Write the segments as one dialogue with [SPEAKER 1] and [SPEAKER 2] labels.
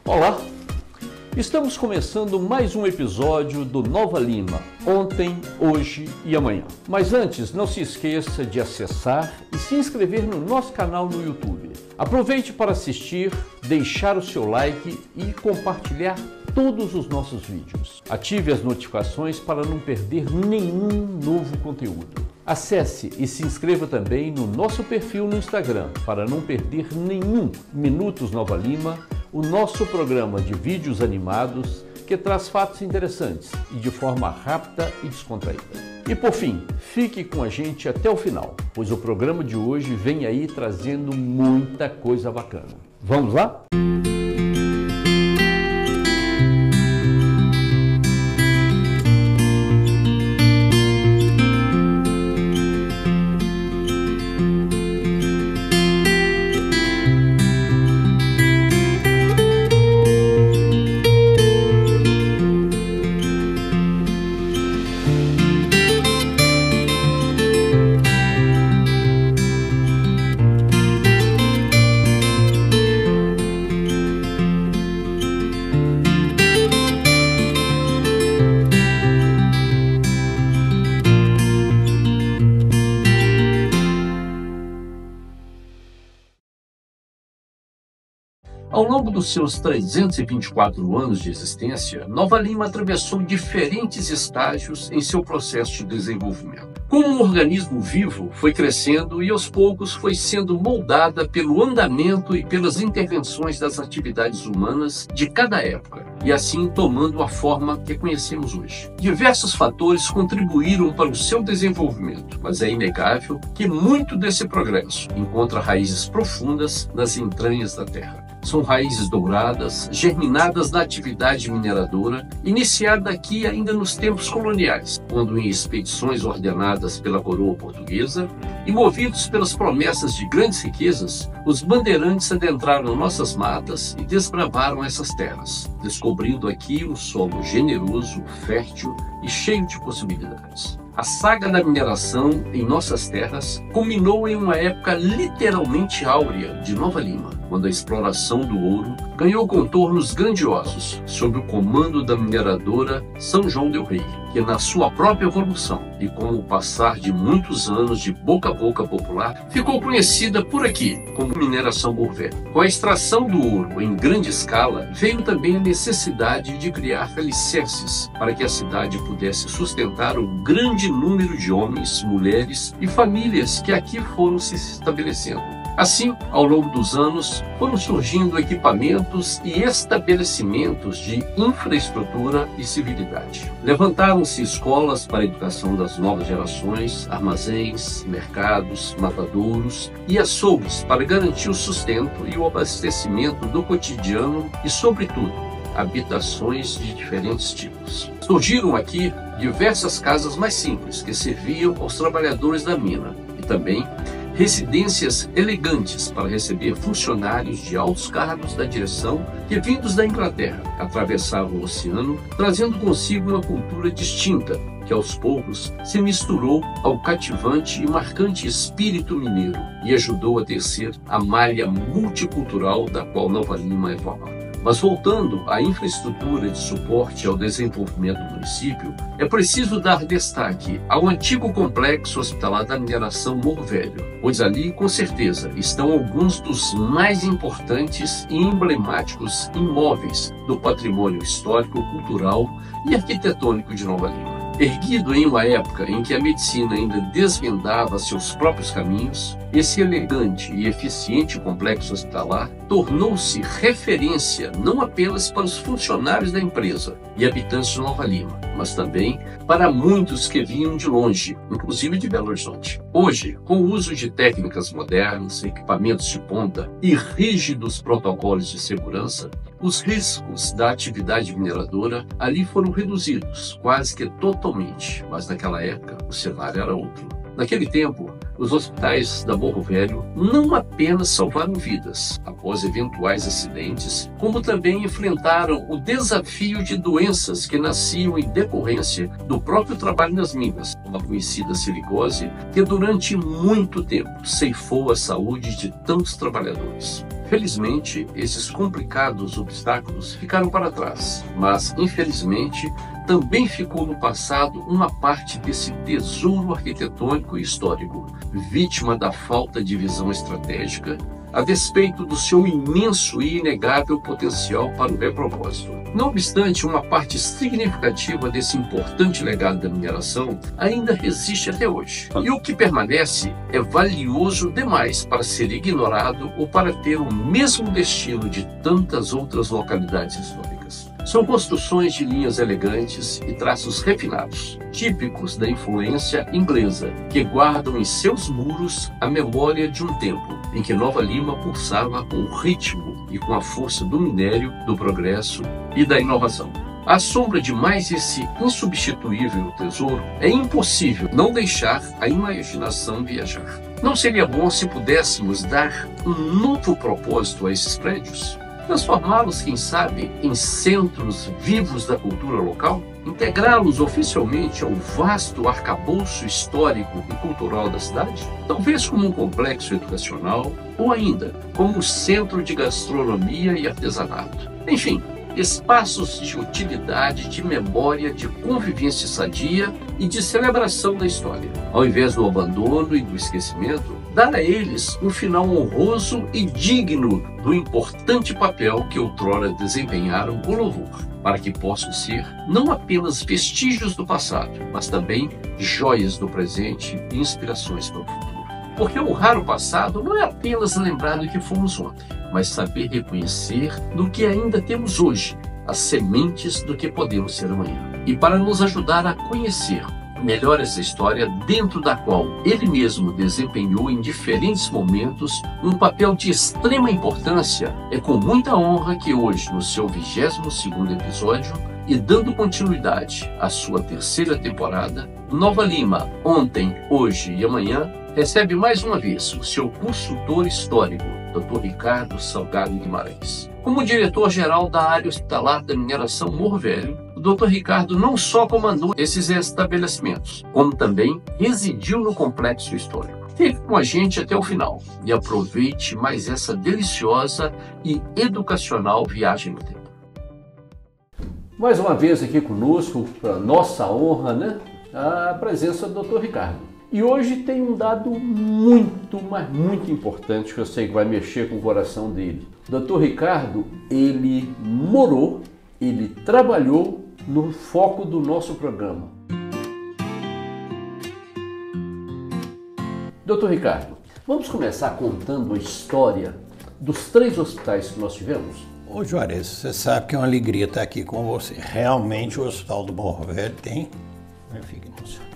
[SPEAKER 1] Olá, estamos começando mais um episódio do Nova Lima, ontem, hoje e amanhã. Mas antes, não se esqueça de acessar e se inscrever no nosso canal no YouTube. Aproveite para assistir, deixar o seu like e compartilhar todos os nossos vídeos. Ative as notificações para não perder nenhum novo conteúdo. Acesse e se inscreva também no nosso perfil no Instagram para não perder nenhum Minutos Nova Lima, o nosso programa de vídeos animados que traz fatos interessantes e de forma rápida e descontraída. E por fim, fique com a gente até o final, pois o programa de hoje vem aí trazendo muita coisa bacana. Vamos lá? Ao longo dos seus 324 anos de existência, Nova Lima atravessou diferentes estágios em seu processo de desenvolvimento. Como um organismo vivo, foi crescendo e aos poucos foi sendo moldada pelo andamento e pelas intervenções das atividades humanas de cada época, e assim tomando a forma que conhecemos hoje. Diversos fatores contribuíram para o seu desenvolvimento, mas é inegável que muito desse progresso encontra raízes profundas nas entranhas da terra. São raízes douradas, germinadas na atividade mineradora, iniciada aqui ainda nos tempos coloniais, quando em expedições ordenadas pela coroa portuguesa e movidos pelas promessas de grandes riquezas, os bandeirantes adentraram nossas matas e desbravaram essas terras, descobrindo aqui um solo generoso, fértil e cheio de possibilidades. A saga da mineração em nossas terras culminou em uma época literalmente áurea de Nova Lima, quando a exploração do ouro ganhou contornos grandiosos sob o comando da mineradora São João del Rei, que na sua própria evolução e com o passar de muitos anos de boca a boca popular, ficou conhecida por aqui como mineração Mouro Velho. Com a extração do ouro em grande escala, veio também a necessidade de criar alicerces para que a cidade pudesse sustentar o grande número de homens, mulheres e famílias que aqui foram se estabelecendo. Assim, ao longo dos anos, foram surgindo equipamentos e estabelecimentos de infraestrutura e civilidade. Levantaram-se escolas para a educação das novas gerações, armazéns, mercados, matadouros e açougues para garantir o sustento e o abastecimento do cotidiano e, sobretudo, habitações de diferentes tipos. Surgiram aqui diversas casas mais simples que serviam aos trabalhadores da mina e também residências elegantes para receber funcionários de altos cargos da direção que, vindos da Inglaterra, atravessavam o oceano, trazendo consigo uma cultura distinta que aos poucos se misturou ao cativante e marcante espírito mineiro e ajudou a tecer a malha multicultural da qual Nova Lima é formada. Mas voltando à infraestrutura de suporte ao desenvolvimento do município, é preciso dar destaque ao antigo complexo hospitalar da mineração Mouro Velho, pois ali, com certeza, estão alguns dos mais importantes e emblemáticos imóveis do patrimônio histórico, cultural e arquitetônico de Nova Lima. Erguido em uma época em que a medicina ainda desvendava seus próprios caminhos, esse elegante e eficiente complexo hospitalar tornou-se referência não apenas para os funcionários da empresa e habitantes de Nova Lima, mas também para muitos que vinham de longe, inclusive de Belo Horizonte. Hoje, com o uso de técnicas modernas, equipamentos de ponta e rígidos protocolos de segurança, os riscos da atividade mineradora ali foram reduzidos, quase que totalmente, mas naquela época o cenário era outro. Naquele tempo, os hospitais da Mouro Velho não apenas salvaram vidas após eventuais acidentes, como também enfrentaram o desafio de doenças que nasciam em decorrência do próprio trabalho nas minas, como a conhecida silicose, que durante muito tempo ceifou a saúde de tantos trabalhadores. Felizmente, esses complicados obstáculos ficaram para trás, mas, infelizmente, também ficou no passado uma parte desse tesouro arquitetônico e histórico, vítima da falta de visão estratégica, a despeito do seu imenso e inegável potencial para o repropósito. Não obstante, uma parte significativa desse importante legado da mineração ainda resiste até hoje. E o que permanece é valioso demais para ser ignorado ou para ter o mesmo destino de tantas outras localidades históricas. São construções de linhas elegantes e traços refinados, típicos da influência inglesa, que guardam em seus muros a memória de um tempo em que Nova Lima pulsava com o ritmo e com a força do minério, do progresso e da inovação. À sombra de mais esse insubstituível tesouro, é impossível não deixar a imaginação viajar. Não seria bom se pudéssemos dar um novo propósito a esses prédios? Transformá-los, quem sabe, em centros vivos da cultura local? Integrá-los oficialmente ao vasto arcabouço histórico e cultural da cidade? Talvez como um complexo educacional, ou ainda como um centro de gastronomia e artesanato. Enfim, espaços de utilidade, de memória, de convivência sadia e de celebração da história. Ao invés do abandono e do esquecimento, dar a eles um final honroso e digno do importante papel que outrora desempenharam com louvor, para que possam ser não apenas vestígios do passado, mas também joias do presente e inspirações para o futuro. Porque honrar o passado não é apenas lembrar do que fomos ontem, mas saber reconhecer do que ainda temos hoje, as sementes do que podemos ser amanhã. E para nos ajudar a conhecer melhor essa história, dentro da qual ele mesmo desempenhou em diferentes momentos um papel de extrema importância, é com muita honra que hoje, no seu 22º episódio, e dando continuidade à sua 3ª temporada, Nova Lima, ontem, hoje e amanhã, recebe mais uma vez o seu consultor histórico, Dr. Ricardo Salgado Guimarães. Como diretor-geral da área hospitalar da mineração Morro Velho, o Dr. Ricardo não só comandou esses estabelecimentos, como também residiu no complexo histórico. Fique com a gente até o final e aproveite mais essa deliciosa e educacional viagem no tempo. Mais uma vez aqui conosco, para nossa honra, né, a presença do Dr. Ricardo. E hoje tem um dado muito, mas muito importante que eu sei que vai mexer com o coração dele. O Dr. Ricardo, ele morou, ele trabalhou no foco do nosso programa. Dr. Ricardo, vamos começar contando a história dos 3 hospitais que nós tivemos?
[SPEAKER 2] Ô Juarez, você sabe que é uma alegria estar aqui com você. Realmente o Hospital do Morro Velho tem... Eu fico emocionado.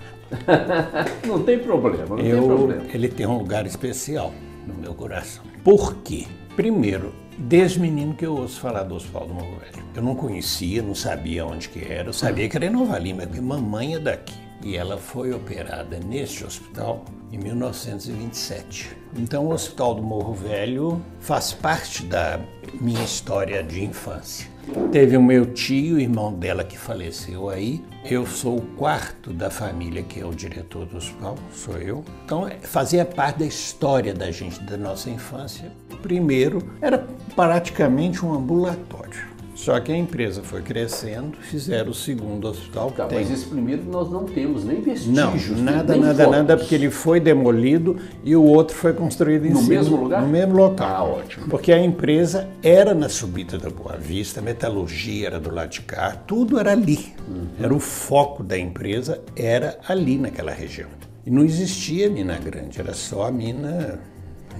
[SPEAKER 1] Não tem problema, não tem problema.
[SPEAKER 2] Ele tem um lugar especial no meu coração. Por quê? Primeiro, desde menino que eu ouço falar do Hospital do Morro Velho. Eu não conhecia, não sabia onde que era. Eu sabia que era em Nova Lima, porque mamãe é daqui. E ela foi operada neste hospital em 1927. Então o Hospital do Morro Velho faz parte da minha história de infância. Teve o meu tio, irmão dela, que faleceu aí. Eu sou o 4º da família que é o diretor do hospital, sou eu. Então fazia parte da história da gente, da nossa infância. O primeiro era praticamente um ambulatório. Só que a empresa foi crescendo, fizeram o 2º hospital.
[SPEAKER 1] Tá, mas esse primeiro nós não temos nem vestígios.
[SPEAKER 2] Não, nada, porque ele foi demolido e o outro foi construído
[SPEAKER 1] no mesmo lugar?
[SPEAKER 2] No mesmo local.
[SPEAKER 1] Ah, ótimo.
[SPEAKER 2] Porque a empresa era na subida da Boa Vista, a metalurgia era do lado de cá, tudo era ali. Era o foco da empresa, era ali naquela região. E não existia mina grande, era só a mina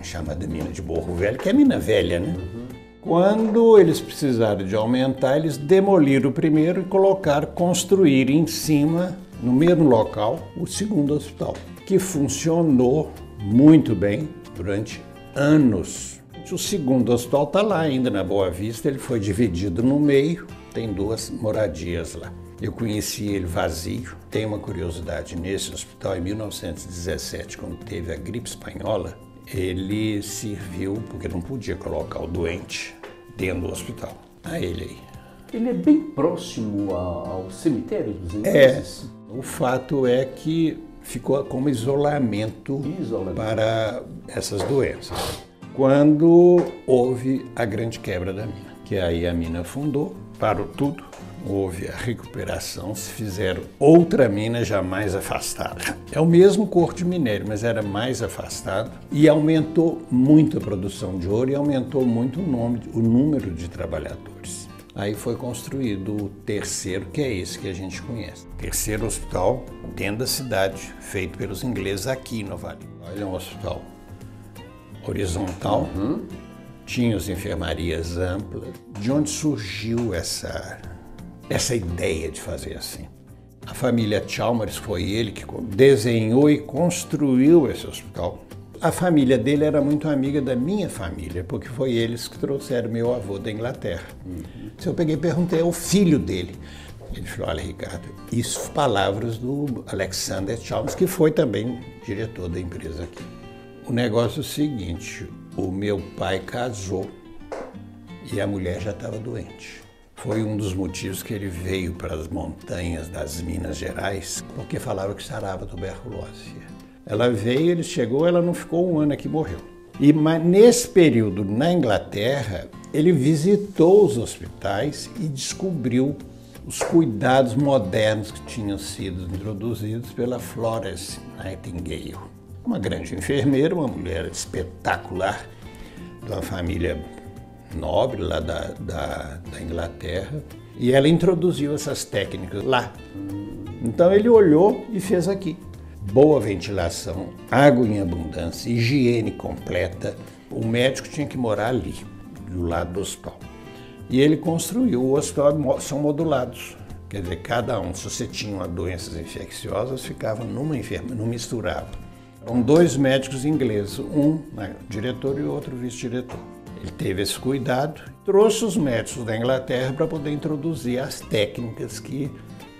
[SPEAKER 2] chamada mina de Morro Velho, que é a mina velha, né? Quando eles precisaram de aumentar, eles demoliram o primeiro e colocaram, construir em cima, no mesmo local, o 2º hospital, que funcionou muito bem durante anos. O 2º hospital está lá ainda na Boa Vista, ele foi dividido no meio, tem 2 moradias lá. Eu conheci ele vazio. Tem uma curiosidade, nesse hospital, em 1917, quando teve a gripe espanhola, ele serviu, porque não podia colocar o doente dentro do hospital. A ele aí.
[SPEAKER 1] Ele é bem próximo ao cemitério dos ingleses?
[SPEAKER 2] O fato é que ficou como isolamento para essas doenças. quando houve a grande quebra da mina. Que aí a mina afundou, parou tudo, houve a recuperação, se fizeram outra mina já mais afastada. É o mesmo corpo de minério, mas era mais afastado e aumentou muito a produção de ouro e aumentou muito o número de trabalhadores. Aí foi construído o terceiro, que é esse que a gente conhece. Terceiro hospital dentro da cidade, feito pelos ingleses aqui em Nova Lima. Olha, um hospital horizontal, tinha as enfermarias amplas. De onde surgiu essa ideia de fazer assim? A família Chalmers foi ele que desenhou e construiu esse hospital. A família dele era muito amiga da minha família, porque foi eles que trouxeram meu avô da Inglaterra. Então eu peguei e perguntei ao filho dele. Ele falou, olha, Ricardo, isso palavras do Alexander Chalmers, que foi também diretor da empresa aqui. O negócio é o seguinte, o meu pai casou e a mulher já estava doente. Foi um dos motivos que ele veio para as montanhas das Minas Gerais, porque falava que sarava tuberculose. Ela veio, ele chegou, ela não ficou um ano aqui, morreu. Mas nesse período, na Inglaterra, ele visitou os hospitais e descobriu os cuidados modernos que tinham sido introduzidos pela Florence Nightingale. Uma grande enfermeira, uma mulher espetacular, de uma família nobre lá da Inglaterra, e ela introduziu essas técnicas lá. Então ele olhou e fez aqui. Boa ventilação, água em abundância, higiene completa. O médico tinha que morar ali, do lado do hospital. E ele construiu, o hospital são modulados. Quer dizer, cada um, se você tinha uma doenças infecciosas, ficava numa enferma, não misturava. Eram dois médicos ingleses, um diretor e outro vice-diretor. Ele teve esse cuidado, trouxe os médicos da Inglaterra para poder introduzir as técnicas que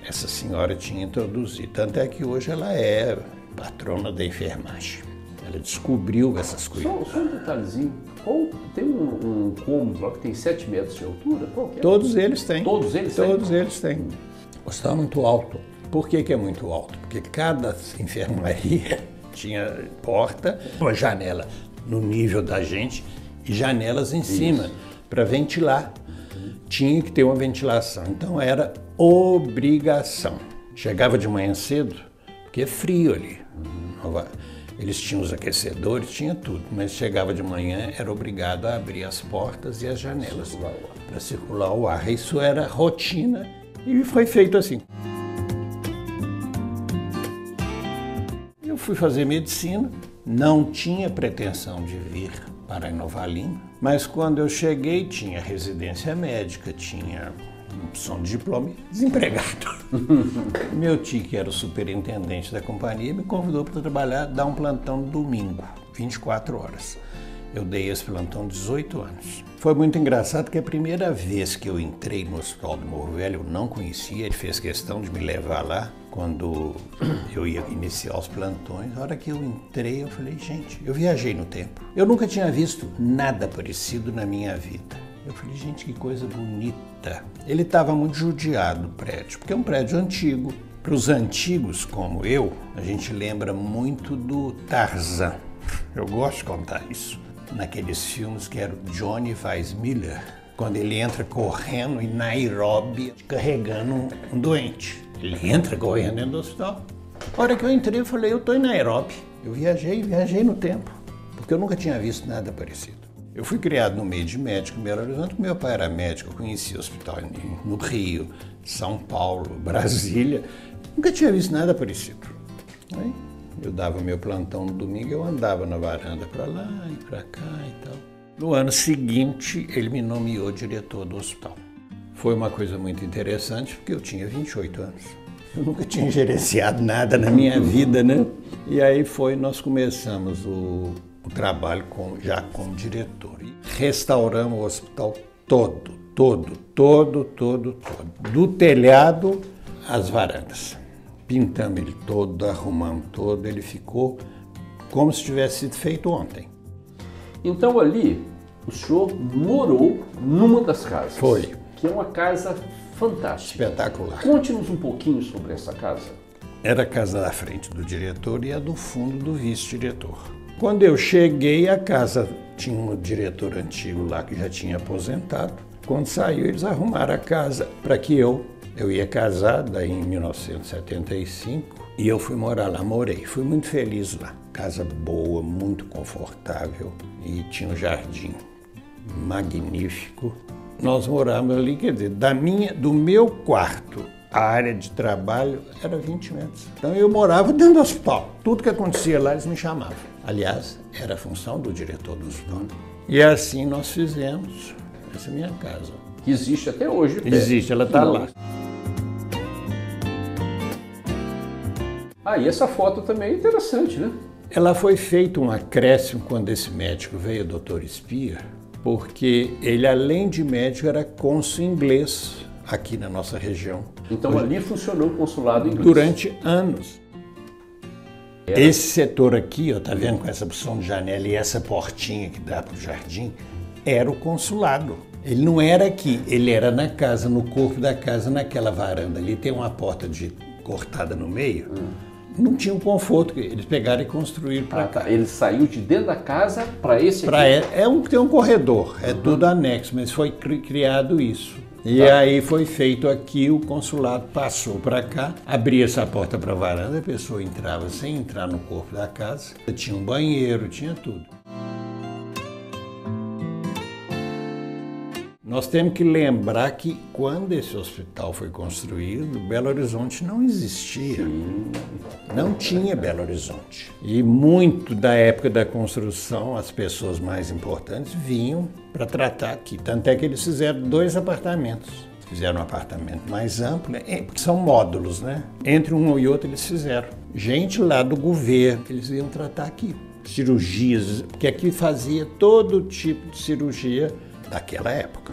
[SPEAKER 2] essa senhora tinha introduzido. Tanto é que hoje ela é patrona da enfermagem. Ela descobriu essas coisas.
[SPEAKER 1] Só um detalhezinho. Tem um cômodo lá que tem 7 metros de altura? Qual que é?
[SPEAKER 2] Todos eles têm.
[SPEAKER 1] Todos eles têm?
[SPEAKER 2] Todos eles têm. O hospital é muito alto. Por que é muito alto? Porque cada enfermaria tinha porta, uma janela no nível da gente e janelas em cima para ventilar. Tinha que ter uma ventilação. Então era obrigação. Chegava de manhã cedo, porque é frio ali. Eles tinham os aquecedores, tinha tudo, mas chegava de manhã, era obrigado a abrir as portas e as janelas para circular o ar. Isso era rotina e foi feito assim. Eu fui fazer medicina, não tinha pretensão de vir para Nova Lima, mas quando eu cheguei tinha residência médica, tinha opção de diploma, desempregado. Meu tio, que era o superintendente da companhia, me convidou para trabalhar, dar um plantão no domingo, 24 horas. Eu dei esse plantão 18 anos. Foi muito engraçado porque a primeira vez que eu entrei no Hospital do Morro Velho, eu não conhecia, ele fez questão de me levar lá, quando eu ia iniciar os plantões. Na hora que eu entrei, eu falei, gente, eu viajei no tempo. Eu nunca tinha visto nada parecido na minha vida. Eu falei, gente, que coisa bonita. Ele estava muito judiado, o prédio, porque é um prédio antigo. Para os antigos, como eu, a gente lembra muito do Tarzan. Eu gosto de contar isso. Naqueles filmes que era o Johnny Weissmuller, quando ele entra correndo em Nairobi, carregando um doente. Ele entra correndo dentro do hospital. A hora que eu entrei, eu falei, eu estou em Nairobi. Eu viajei no tempo, porque eu nunca tinha visto nada parecido. Eu fui criado no meio de médico em Belo Horizonte, meu pai era médico, eu conhecia hospital no Rio, São Paulo, Brasília. Nunca tinha visto nada parecido. Aí eu dava meu plantão no domingo, eu andava na varanda para lá e para cá e tal. No ano seguinte, ele me nomeou diretor do hospital. Foi uma coisa muito interessante, porque eu tinha 28 anos. Eu nunca tinha gerenciado nada na minha vida, né? E aí nós começamos o trabalho já como diretor. Restauramos o hospital todo. Do telhado às varandas. Pintamos ele todo, arrumamos todo, ele ficou como se tivesse sido feito ontem.
[SPEAKER 1] Então ali, o senhor morou numa das casas.
[SPEAKER 2] Foi.
[SPEAKER 1] Que é uma casa fantástica.
[SPEAKER 2] Espetacular.
[SPEAKER 1] Conte-nos um pouquinho sobre essa casa.
[SPEAKER 2] Era a casa da frente do diretor e a do fundo do vice-diretor. Quando eu cheguei, a casa tinha um diretor antigo lá que já tinha aposentado. Quando saiu, eles arrumaram a casa para que eu ia casar, daí em 1975, e eu fui morar lá, morei. Fui muito feliz lá. Casa boa, muito confortável e tinha um jardim magnífico. Nós morávamos ali, quer dizer, do meu quarto, a área de trabalho era 20 metros. Então eu morava dentro do hospital. Tudo que acontecia lá, eles me chamavam. Aliás, era a função do diretor do hospital. E assim nós fizemos essa minha casa.
[SPEAKER 1] Que existe até hoje.
[SPEAKER 2] Existe, ela está lá.
[SPEAKER 1] Ah, e essa foto também é interessante, né?
[SPEAKER 2] Ela foi feita um acréscimo quando esse médico veio, o Dr. Spear, porque ele, além de médico, era cônsul inglês aqui na nossa região.
[SPEAKER 1] Então ali funcionou o consulado inglês?
[SPEAKER 2] Durante anos. Esse setor aqui, ó, tá vendo, com essa opção de janela e essa portinha que dá para o jardim, era o consulado. Ele não era aqui, ele era na casa, no corpo da casa, naquela varanda ali. Tem uma porta cortada no meio. Não tinha um conforto, eles pegaram e construíram para cá.
[SPEAKER 1] Ele saiu de dentro da casa para esse aqui?
[SPEAKER 2] Tem um corredor, é tudo anexo, mas foi criado isso. E aí foi feito aqui, o consulado passou para cá, abria essa porta para a varanda, a pessoa entrava sem entrar no corpo da casa, tinha um banheiro, tinha tudo. Nós temos que lembrar que quando esse hospital foi construído, Belo Horizonte não existia.
[SPEAKER 1] Sim.
[SPEAKER 2] Não tinha Belo Horizonte. E muito da época da construção, as pessoas mais importantes vinham para tratar aqui. Tanto é que eles fizeram 2 apartamentos. Fizeram um apartamento mais amplo, porque são módulos, né? Entre um e outro eles fizeram. Gente lá do governo, eles iam tratar aqui. Cirurgias, porque aqui fazia todo tipo de cirurgia daquela época.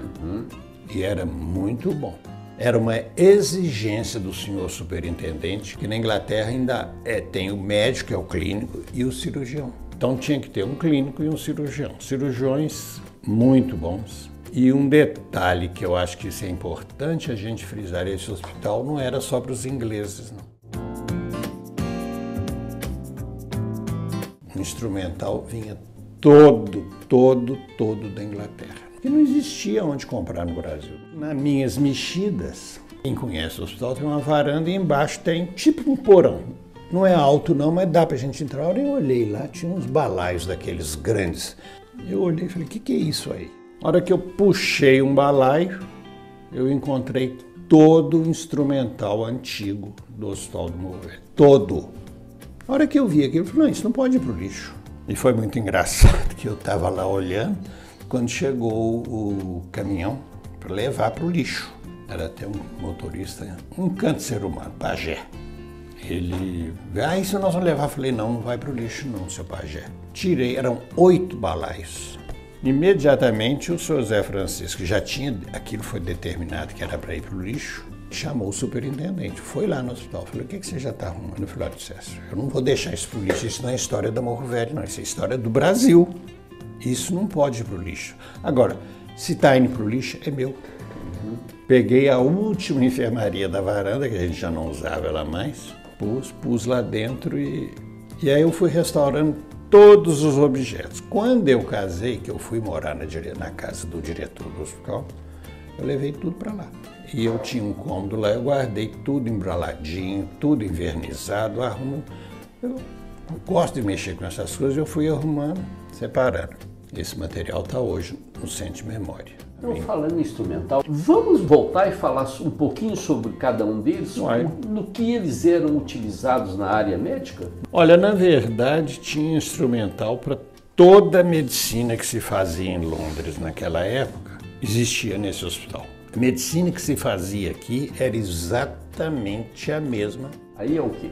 [SPEAKER 2] E era muito bom. Era uma exigência do senhor superintendente, que na Inglaterra ainda tem o médico, que é o clínico, e o cirurgião. Então tinha que ter um clínico e um cirurgião. Cirurgiões muito bons. E um detalhe que eu acho que isso é importante a gente frisar, esse hospital não era só para os ingleses, não. O instrumental vinha todo da Inglaterra. Que não existia onde comprar no Brasil. Nas minhas mexidas, quem conhece o hospital tem uma varanda e embaixo tem tipo um porão. Não é alto não, mas dá pra gente entrar. A hora eu olhei lá, tinha uns balaios daqueles grandes. Eu olhei e falei, o que é isso aí? A hora que eu puxei um balaio, eu encontrei todo o instrumental antigo do Hospital do Morro Velho. Todo. A hora que eu vi aquilo, eu falei, não, isso não pode ir pro lixo. E foi muito engraçado que eu estava lá olhando, quando chegou o caminhão para levar para o lixo. Era até um motorista, um canto ser humano, pajé. Ele, isso nós vamos levar. Falei, não vai para o lixo não, seu pajé. Tirei, eram 8 balaios. Imediatamente o senhor Zé Francisco, já tinha, aquilo foi determinado que era para ir para o lixo, chamou o superintendente, foi lá no hospital, falou, o que você já está arrumando? Eu falei, olha, César, eu não vou deixar isso para o lixo, isso não é história da Morro Velho, não, isso é história do Brasil. Isso não pode ir para o lixo. Agora, se está indo para o lixo, é meu. Peguei a última enfermaria da varanda, que a gente já não usava ela mais, pus lá dentro e aí eu fui restaurando todos os objetos. Quando eu casei, que eu fui morar na casa do diretor do hospital, eu levei tudo para lá. E eu tinha um cômodo lá, eu guardei tudo embraladinho, tudo envernizado, arrumo. Eu gosto de mexer com essas coisas, eu fui arrumando, separando. Esse material está hoje no Centro de Memória.
[SPEAKER 1] Então, falando em instrumental, vamos voltar e falar um pouquinho sobre cada um deles, no que eles eram utilizados na área médica?
[SPEAKER 2] Olha, na verdade, tinha instrumental para toda a medicina que se fazia em Londres naquela época, existia nesse hospital. A medicina que se fazia aqui era exatamente a mesma.
[SPEAKER 1] Aí é o quê?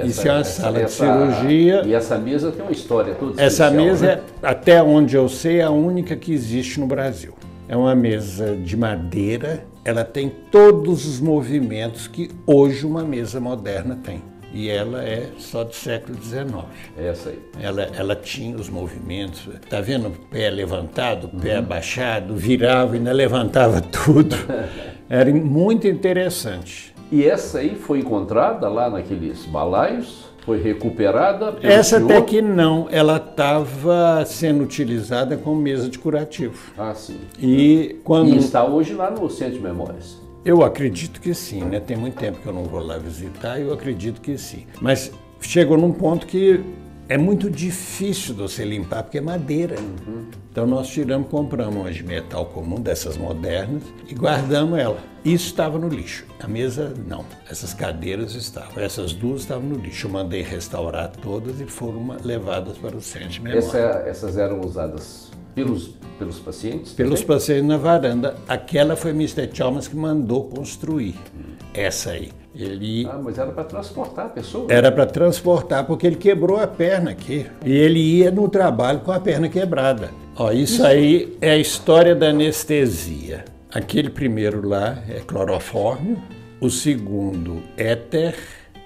[SPEAKER 2] Isso é uma sala de cirurgia.
[SPEAKER 1] E essa mesa tem uma história toda
[SPEAKER 2] especial,
[SPEAKER 1] essa mesa,
[SPEAKER 2] né? Até onde eu sei, é a única que existe no Brasil. É uma mesa de madeira, ela tem todos os movimentos que hoje uma mesa moderna tem. E ela é só do século XIX.
[SPEAKER 1] Essa aí.
[SPEAKER 2] Ela tinha os movimentos, tá vendo? O pé levantado, o pé abaixado, virava e ainda levantava tudo. Era muito interessante.
[SPEAKER 1] E essa aí foi encontrada lá naqueles balaios? Foi recuperada?
[SPEAKER 2] Essa até que não, ela estava sendo utilizada como mesa de curativo.
[SPEAKER 1] Ah, sim.
[SPEAKER 2] E
[SPEAKER 1] está hoje lá no Centro de Memórias?
[SPEAKER 2] Eu acredito que sim, né? Tem muito tempo que eu não vou lá visitar, eu acredito que sim. Mas chegou num ponto que é muito difícil de você limpar, porque é madeira. Então nós compramos uma de metal comum, dessas modernas, e guardamos ela. Isso estava no lixo. A mesa, não. Essas cadeiras estavam. Essas duas estavam no lixo. Eu mandei restaurar todas e foram levadas para o Centro de Memória.
[SPEAKER 1] Essas eram usadas pelos pacientes?
[SPEAKER 2] Pelos pacientes na varanda. Aquela foi Mr. Chalmers que mandou construir. Essa aí.
[SPEAKER 1] Mas era para transportar a pessoa?
[SPEAKER 2] Era para transportar, porque ele quebrou a perna aqui. E ele ia no trabalho com a perna quebrada. Ó, isso aí é a história da anestesia. Aquele primeiro lá é clorofórmio, o segundo éter,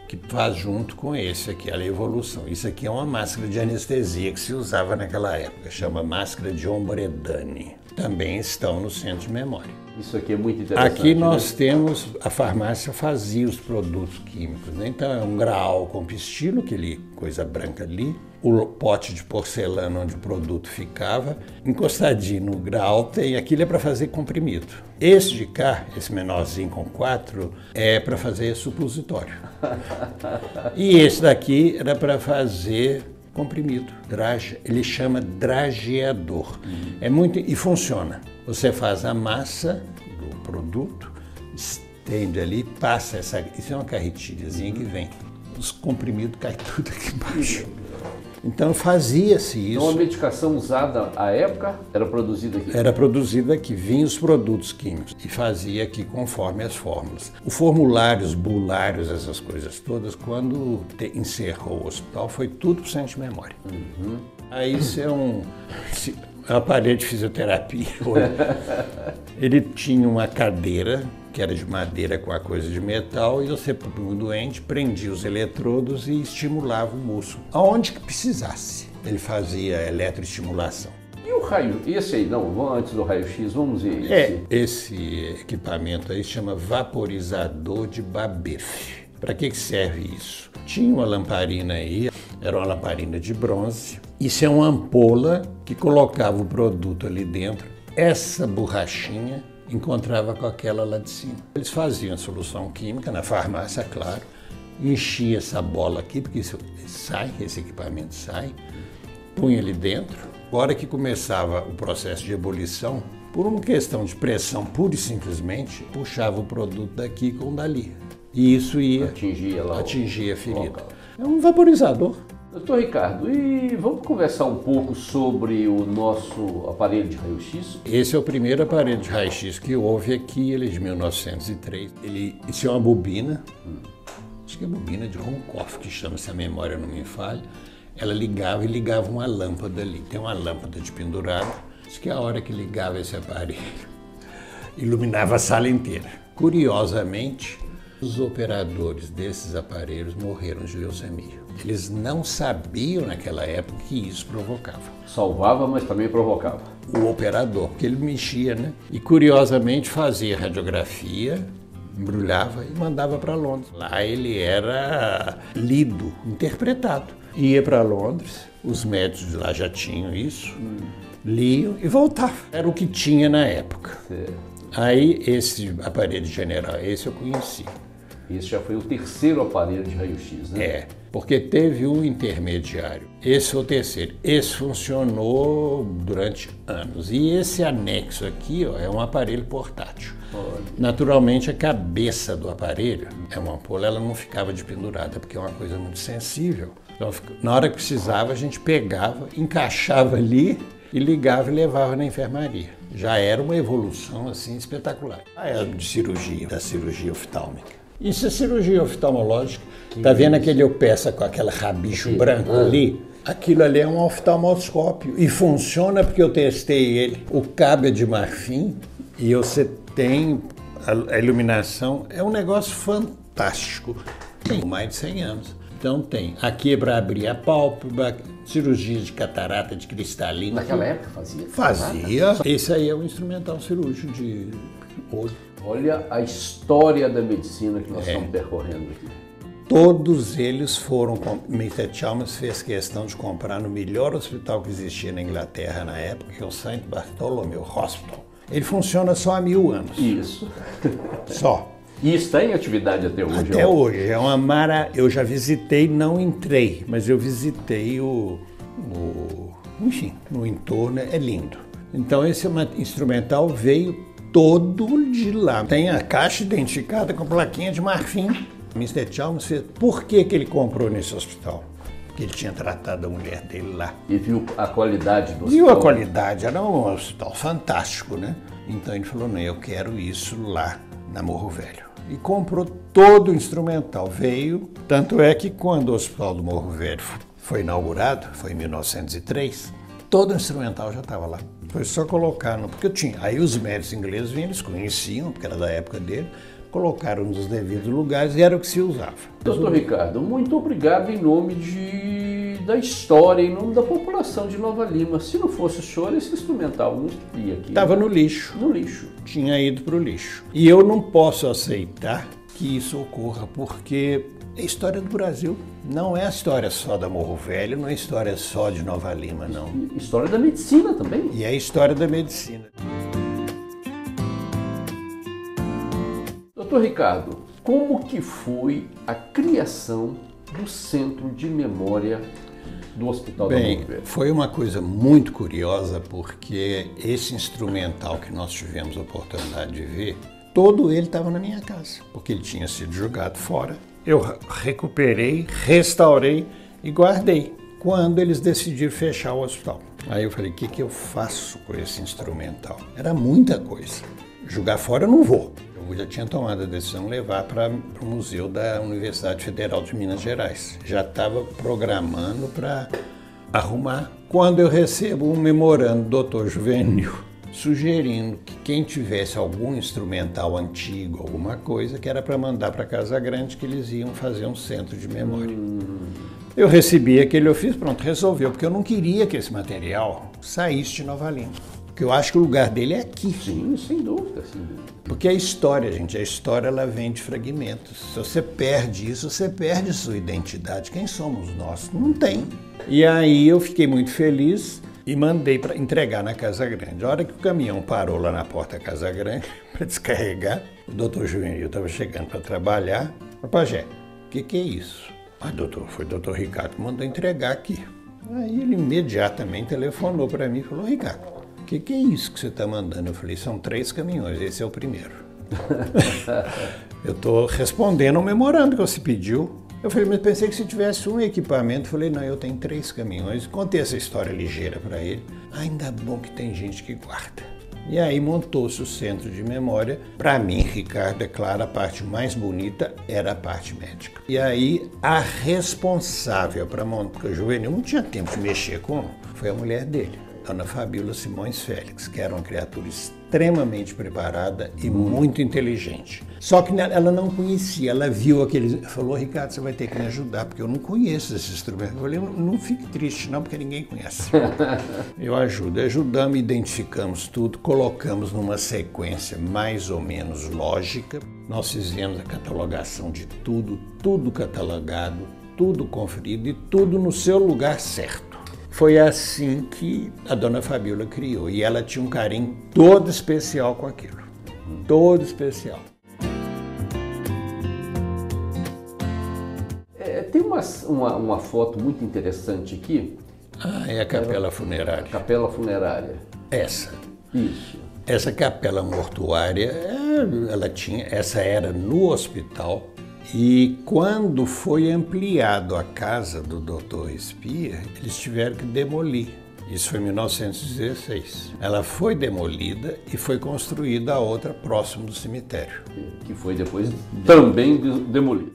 [SPEAKER 2] que faz junto com esse aqui, a evolução. Isso aqui é uma máscara de anestesia que se usava naquela época, chama máscara de Ombredani. Também estão no Centro de Memória.
[SPEAKER 1] Isso aqui é muito interessante.
[SPEAKER 2] Aqui nós temos, a farmácia fazia os produtos químicos, né? Então é um graal com pistilo, aquele coisa branca ali, o pote de porcelana onde o produto ficava, encostadinho no graal, tem aquilo é para fazer comprimido. Esse de cá, esse menorzinho com 4, é para fazer supositório. E esse daqui era para fazer comprimido, ele chama drageador. E funciona. Você faz a massa do produto, estende ali, passa isso é uma carretilhazinha que vem. Os comprimidos caem tudo aqui embaixo. Então fazia-se isso.
[SPEAKER 1] Então a medicação usada à época era produzida aqui?
[SPEAKER 2] Era produzida aqui, vinham os produtos químicos e fazia aqui conforme as fórmulas. Os formulários, bulários, essas coisas todas, quando encerrou o hospital, foi tudo para o Centro de Memória. Aí isso é um aparelho de fisioterapia. Ele tinha uma cadeira que era de madeira com a coisa de metal, e você, o doente, prendia os eletrodos e estimulava o músculo, aonde que precisasse. Ele fazia eletroestimulação.
[SPEAKER 1] E o raio, esse aí, não, antes do raio-x, vamos ver
[SPEAKER 2] esse equipamento aí chama vaporizador de Babef. Para que serve isso? Tinha uma lamparina aí, era uma lamparina de bronze. Isso é uma ampola que colocava o produto ali dentro. Essa borrachinha encontrava com aquela lá de cima. Eles faziam a solução química na farmácia, claro, enchia essa bola aqui, porque isso sai, esse equipamento sai, punha ali dentro. Agora que começava o processo de ebulição, por uma questão de pressão pura e simplesmente, puxava o produto daqui com dali. E isso ia atingir a ferida. É um vaporizador.
[SPEAKER 1] Doutor Ricardo, e vamos conversar um pouco sobre o nosso aparelho de raio-x?
[SPEAKER 2] Esse é o primeiro aparelho de raio-x que houve aqui, ele é de 1903. Isso é uma bobina, acho que é bobina de Roncoff, que chama, se a memória não me falha. Ela ligava uma lâmpada ali. Tem uma lâmpada de pendurado. Diz que a hora que ligava esse aparelho, iluminava a sala inteira. Curiosamente, os operadores desses aparelhos morreram de leucemia. Eles não sabiam naquela época que isso provocava.
[SPEAKER 1] Salvava, mas também provocava.
[SPEAKER 2] O operador, porque ele mexia, né? E curiosamente fazia radiografia, embrulhava e mandava para Londres. Lá ele era lido, interpretado. Ia para Londres, os médicos de lá já tinham isso, liam e voltavam. Era o que tinha na época.
[SPEAKER 1] Certo.
[SPEAKER 2] Aí esse aparelho general, esse eu conheci.
[SPEAKER 1] Esse já foi o terceiro aparelho de raio-x, né?
[SPEAKER 2] É, porque teve um intermediário. Esse foi o terceiro. Esse funcionou durante anos. E esse anexo aqui, ó, é um aparelho portátil.
[SPEAKER 1] Olha.
[SPEAKER 2] Naturalmente, a cabeça do aparelho é uma ampola, ela não ficava de pendurada, porque é uma coisa muito sensível. Então, na hora que precisava, a gente pegava, encaixava ali e ligava e levava na enfermaria. Já era uma evolução assim espetacular. É de cirurgia, da cirurgia oftálmica. Isso é cirurgia oftalmológica. Tá vendo aquele peça com aquele rabicho branco ali? Aquilo ali é um oftalmoscópio e funciona porque eu testei ele. O cabo é de marfim e você tem a iluminação. É um negócio fantástico. Tem mais de 100 anos. Então tem. Aqui é para abrir a pálpebra, cirurgia de catarata, de cristalina.
[SPEAKER 1] Naquela época fazia?
[SPEAKER 2] Fazia. Esse aí é um instrumental cirúrgico de olho.
[SPEAKER 1] Olha a história da medicina que nós estamos percorrendo aqui.
[SPEAKER 2] Todos eles foram, Mr. Chalmers fez questão de comprar no melhor hospital que existia na Inglaterra na época, que é o St. Bartholomew Hospital. Ele funciona só há 1000 anos.
[SPEAKER 1] Isso.
[SPEAKER 2] Só.
[SPEAKER 1] E está em atividade até hoje?
[SPEAKER 2] Até hoje. É uma eu já visitei, não entrei, mas eu visitei enfim, no entorno, é lindo. Então esse instrumental veio todo de lá. Tem a caixa identificada com plaquinha de marfim. Mr. Chalmers fez. Por que ele comprou nesse hospital? Porque ele tinha tratado a mulher dele lá.
[SPEAKER 1] E viu a qualidade do hospital?
[SPEAKER 2] Viu a qualidade, era um hospital fantástico, né? Então ele falou, não, eu quero isso lá na Morro Velho. E comprou todo o instrumental. Veio, tanto é que quando o Hospital do Morro Velho foi inaugurado, foi em 1903, todo o instrumental já estava lá. Foi só colocar, porque eu tinha. Aí os médicos ingleses vinham, eles conheciam, porque era da época dele, colocaram nos devidos lugares e era o que se usava.
[SPEAKER 1] Doutor Ricardo, muito obrigado em nome da história, em nome da população de Nova Lima. Se não fosse o senhor, esse instrumental não estaria aqui.
[SPEAKER 2] Estava no lixo.
[SPEAKER 1] No lixo.
[SPEAKER 2] Tinha ido para o lixo. E eu não posso aceitar que isso ocorra, porque é a história do Brasil. Não é a história só da Morro Velho, não é a história só de Nova Lima, não.
[SPEAKER 1] História da medicina também.
[SPEAKER 2] E é a história da medicina.
[SPEAKER 1] Doutor Ricardo, como que foi a criação do Centro de Memória do Hospital da Morro Velho?
[SPEAKER 2] Foi uma coisa muito curiosa, porque esse instrumental que nós tivemos a oportunidade de ver, todo ele estava na minha casa, porque ele tinha sido jogado fora. Eu recuperei, restaurei e guardei. Quando eles decidiram fechar o hospital. Aí eu falei, o que eu faço com esse instrumental? Era muita coisa. Jogar fora eu não vou. Eu já tinha tomado a decisão de levar para o museu da Universidade Federal de Minas Gerais. Já estava programando para arrumar. Quando eu recebo um memorando do Dr. Juvenil, sugerindo que quem tivesse algum instrumental antigo, alguma coisa, que era para mandar para Casa Grande, que eles iam fazer um centro de memória. Eu recebi aquele ofício, pronto, resolveu, porque eu não queria que esse material saísse de Nova Lima. Porque eu acho que o lugar dele é aqui.
[SPEAKER 1] Sim, sem dúvida, sem dúvida.
[SPEAKER 2] Porque a história, gente, a história ela vem de fragmentos. Se você perde isso, você perde sua identidade. Quem somos nós? Não tem. E aí eu fiquei muito feliz e mandei para entregar na Casa Grande. A hora que o caminhão parou lá na porta da Casa Grande para descarregar, o doutor Juvenil estava chegando para trabalhar. Pajé, o que é isso? Ah, doutor, foi o doutor Ricardo que mandou entregar aqui. Aí ele imediatamente telefonou para mim e falou, Ricardo, o que é isso que você está mandando? Eu falei, são 3 caminhões, esse é o primeiro. Eu estou respondendo ao memorando que você pediu. Eu falei, mas pensei que se tivesse um equipamento. Eu falei, não, eu tenho 3 caminhões. Contei essa história ligeira para ele. Ainda bom que tem gente que guarda. E aí montou-se o centro de memória. Para mim, Ricardo, é claro, a parte mais bonita era a parte médica. E aí a responsável para montar, porque o Juvenil não tinha tempo de mexer com, foi a mulher dele, Dona Fabíola Simões Félix, que era uma criatura extremamente preparada e muito inteligente. Só que ela não conhecia, ela viu aquele... Falou, Ricardo, você vai ter que me ajudar, porque eu não conheço esse instrumento. Eu falei, não fique triste não, porque ninguém conhece. Eu ajudo. Ajudamos, identificamos tudo, colocamos numa sequência mais ou menos lógica. Nós fizemos a catalogação de tudo, tudo catalogado, tudo conferido e tudo no seu lugar certo. Foi assim que a Dona Fabíola criou. E ela tinha um carinho todo especial com aquilo. Todo especial.
[SPEAKER 1] Tem uma foto muito interessante aqui.
[SPEAKER 2] Ah, é a capela funerária.
[SPEAKER 1] Capela funerária.
[SPEAKER 2] Essa.
[SPEAKER 1] Isso.
[SPEAKER 2] Essa capela mortuária, essa era no hospital. E quando foi ampliado a casa do Dr. Speer, eles tiveram que demolir. Isso foi em 1916. Ela foi demolida e foi construída a outra próximo do cemitério.
[SPEAKER 1] Que foi depois também demolida.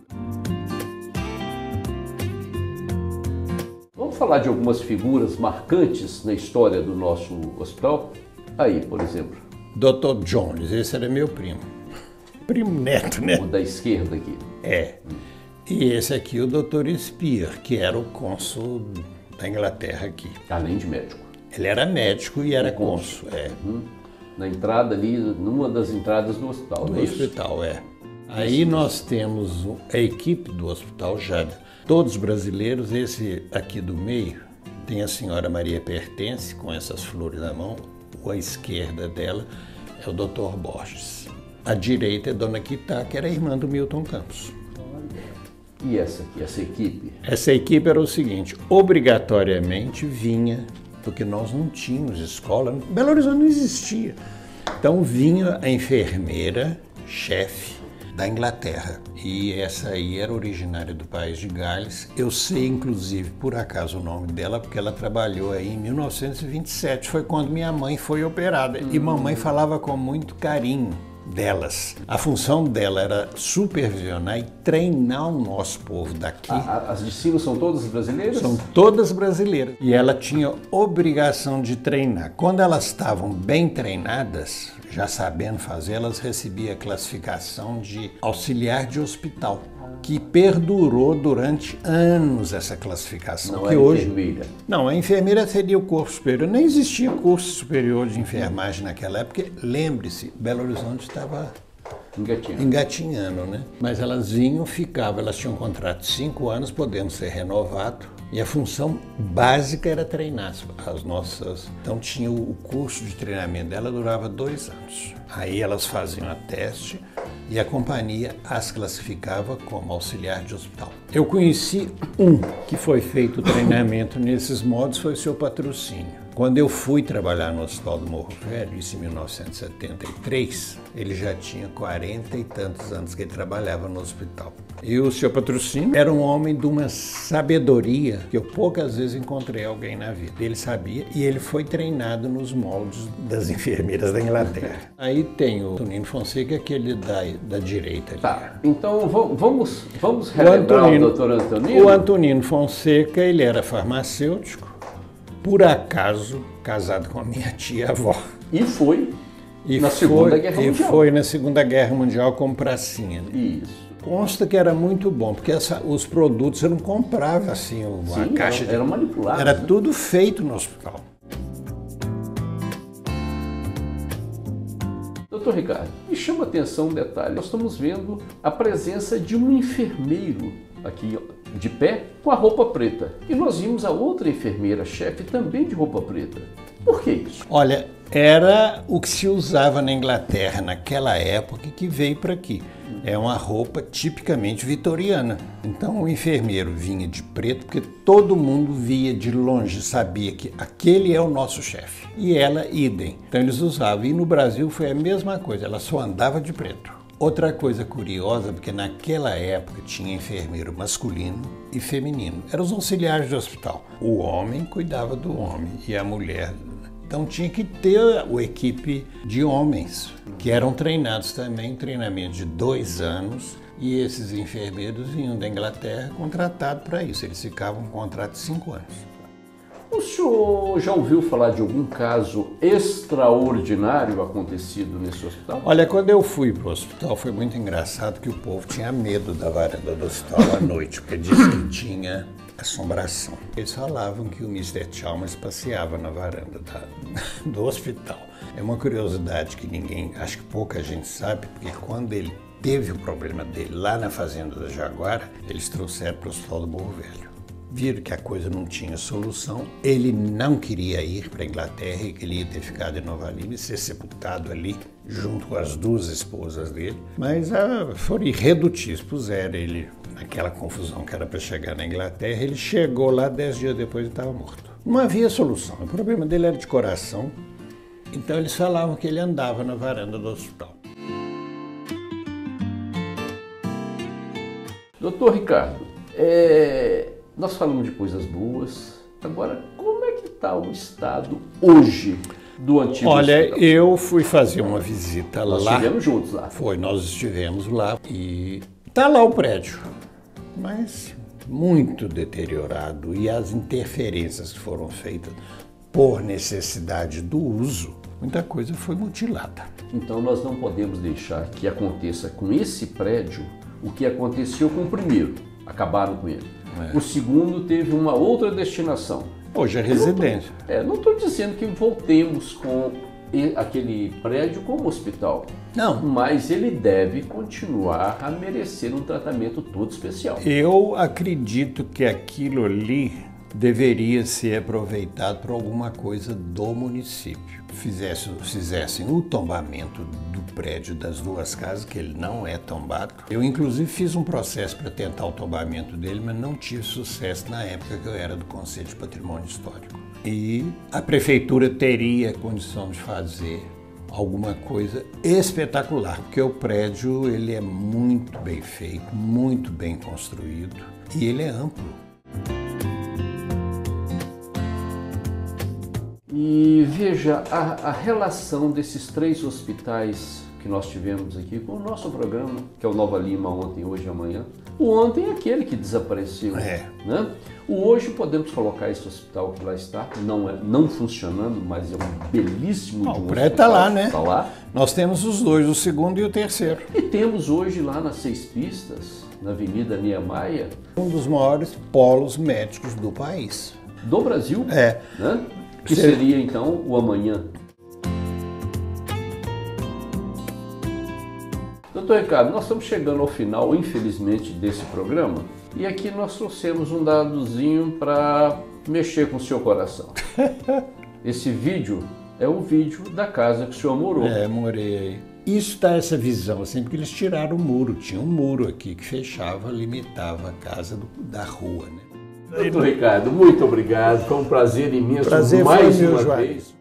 [SPEAKER 1] Vamos falar de algumas figuras marcantes na história do nosso hospital? Aí, por exemplo.
[SPEAKER 2] Dr. Jones, esse era meu primo. Primo neto, né?
[SPEAKER 1] O da esquerda aqui.
[SPEAKER 2] É. E esse aqui, o Dr. Speer, que era o cônsul da Inglaterra aqui.
[SPEAKER 1] Além de médico.
[SPEAKER 2] Ele era médico e era cônsul, é.
[SPEAKER 1] Na entrada ali, numa das entradas do hospital,
[SPEAKER 2] Do hospital, é. Aí nós temos a equipe do Hospital Jada, todos brasileiros. Esse aqui do meio tem a senhora Maria Pertence, com essas flores na mão. À esquerda dela é o Dr. Borges. À direita é Dona Quitá, que era a irmã do Milton Campos.
[SPEAKER 1] E essa aqui, essa equipe?
[SPEAKER 2] Essa equipe era o seguinte, obrigatoriamente vinha, porque nós não tínhamos escola, Belo Horizonte não existia. Então vinha a enfermeira, chefe da Inglaterra. E essa aí era originária do país de Gales. Eu sei, inclusive, por acaso o nome dela, porque ela trabalhou aí em 1927. Foi quando minha mãe foi operada. E mamãe falava com muito carinho delas. A função dela era supervisionar e treinar o nosso povo daqui.
[SPEAKER 1] As discípulas são todas brasileiras?
[SPEAKER 2] São todas brasileiras. E ela tinha obrigação de treinar. Quando elas estavam bem treinadas, já sabendo fazer, elas recebiam a classificação de auxiliar de hospital, que perdurou durante anos essa classificação.
[SPEAKER 1] Não é enfermeira?
[SPEAKER 2] Não, a enfermeira seria o curso superior. Nem existia curso superior de enfermagem naquela época, porque, lembre-se, Belo Horizonte estava engatinhando, né? Mas elas vinham, ficavam, elas tinham um contrato de 5 anos, podendo ser renovado. E a função básica era treinar as nossas... Então tinha o curso de treinamento dela, durava 2 anos. Aí elas faziam a teste e a companhia as classificava como auxiliar de hospital. Eu conheci um que foi feito o treinamento nesses modos, foi o seu Patrocínio. Quando eu fui trabalhar no Hospital do Morro Velho, isso em 1973, ele já tinha 40 e tantos anos que ele trabalhava no hospital. E o seu Patrocínio era um homem de uma sabedoria que eu poucas vezes encontrei alguém na vida. Ele sabia e ele foi treinado nos moldes das enfermeiras da Inglaterra. Aí tem o Antonino Fonseca, aquele da direita ali.
[SPEAKER 1] Tá, então vamos relembrar o doutor Antonino?
[SPEAKER 2] O Antonino Fonseca, ele era farmacêutico, por acaso casado com a minha tia-avó.
[SPEAKER 1] E foi na Segunda Guerra Mundial.
[SPEAKER 2] E foi na Segunda Guerra Mundial como pracinha. Né?
[SPEAKER 1] Isso.
[SPEAKER 2] Consta que era muito bom, porque os produtos você não comprava assim, uma caixa
[SPEAKER 1] era manipulado.
[SPEAKER 2] Era tudo feito no hospital.
[SPEAKER 1] Doutor Ricardo, me chama a atenção um detalhe. Nós estamos vendo a presença de um enfermeiro aqui de pé com a roupa preta. E nós vimos a outra enfermeira, chefe, também de roupa preta. Por que isso?
[SPEAKER 2] Olha, era o que se usava na Inglaterra naquela época que veio para aqui. É uma roupa tipicamente vitoriana. Então o enfermeiro vinha de preto porque todo mundo via de longe, sabia que aquele é o nosso chefe. E ela, idem. Então eles usavam. E no Brasil foi a mesma coisa, ela só andava de preto. Outra coisa curiosa, porque naquela época tinha enfermeiro masculino e feminino. Eram os auxiliares de hospital. O homem cuidava do homem e a mulher. Então tinha que ter a equipe de homens, que eram treinados também, um treinamento de 2 anos. E esses enfermeiros vinham da Inglaterra contratados para isso. Eles ficavam com um contrato de 5 anos.
[SPEAKER 1] O senhor já ouviu falar de algum caso extraordinário acontecido nesse hospital?
[SPEAKER 2] Olha, quando eu fui para o hospital foi muito engraçado que o povo tinha medo da varanda do hospital à noite, porque disse que tinha assombração. Eles falavam que o Mr. Chalmers passeava na varanda do hospital. É uma curiosidade que acho que pouca gente sabe, porque quando ele teve o problema dele lá na fazenda da Jaguara, eles trouxeram para o Hospital do Morro Velho. Viram que a coisa não tinha solução, ele não queria ir para a Inglaterra e que ele ia ter ficado em Nova Lima e ser sepultado ali, junto com as 2 esposas dele. Mas foram irredutíveis, puseram ele naquela confusão que era para chegar na Inglaterra. Ele chegou lá, 10 dias depois ele estava morto. Não havia solução, o problema dele era de coração, então eles falavam que ele andava na varanda do hospital.
[SPEAKER 1] Doutor Ricardo, nós falamos de coisas boas, agora como é que está o estado hoje do antigo
[SPEAKER 2] Olha,
[SPEAKER 1] hospital?
[SPEAKER 2] eu fui fazer uma visita lá.
[SPEAKER 1] Nós estivemos juntos lá.
[SPEAKER 2] Nós estivemos lá e está lá o prédio, mas muito deteriorado e as interferências que foram feitas por necessidade do uso, muita coisa foi mutilada.
[SPEAKER 1] Então nós não podemos deixar que aconteça com esse prédio o que aconteceu com o primeiro, acabaram com ele. O segundo teve uma outra destinação.
[SPEAKER 2] Hoje é residência.
[SPEAKER 1] Não estou dizendo que voltemos com aquele prédio como hospital.
[SPEAKER 2] Não.
[SPEAKER 1] Mas ele deve continuar a merecer um tratamento todo especial.
[SPEAKER 2] Eu acredito que aquilo ali deveria ser aproveitado para alguma coisa do município. Fizessem o tombamento do prédio das duas casas, que ele não é tombado. Eu, inclusive, fiz um processo para tentar o tombamento dele, mas não tive sucesso na época que eu era do Conselho de Patrimônio Histórico. E a prefeitura teria condição de fazer alguma coisa espetacular, porque o prédio ele é muito bem feito, muito bem construído e ele é amplo.
[SPEAKER 1] E veja a relação desses 3 hospitais que nós tivemos aqui com o nosso programa, que é o Nova Lima Ontem, Hoje e Amanhã. O ontem é aquele que desapareceu, né? O hoje podemos colocar esse hospital que lá está, não funcionando, mas é um belíssimo
[SPEAKER 2] O prédio está lá, né?
[SPEAKER 1] Está lá.
[SPEAKER 2] Nós temos os 2, o segundo e o terceiro.
[SPEAKER 1] E temos hoje lá nas 6 pistas, na Avenida Niemeyer,
[SPEAKER 2] um dos maiores polos médicos do país.
[SPEAKER 1] Do Brasil,
[SPEAKER 2] né?
[SPEAKER 1] Que seria então o amanhã. Doutor Ricardo, nós estamos chegando ao final, infelizmente, desse programa, e aqui nós trouxemos um dadozinho para mexer com o seu coração. Esse vídeo é o vídeo da casa que o senhor morou.
[SPEAKER 2] Morei aí. Isso dá essa visão, assim, porque eles tiraram o muro. Tinha um muro aqui que fechava, limitava a casa da rua, né?
[SPEAKER 1] Doutor Ricardo, muito obrigado. Foi um prazer imenso mais uma vez.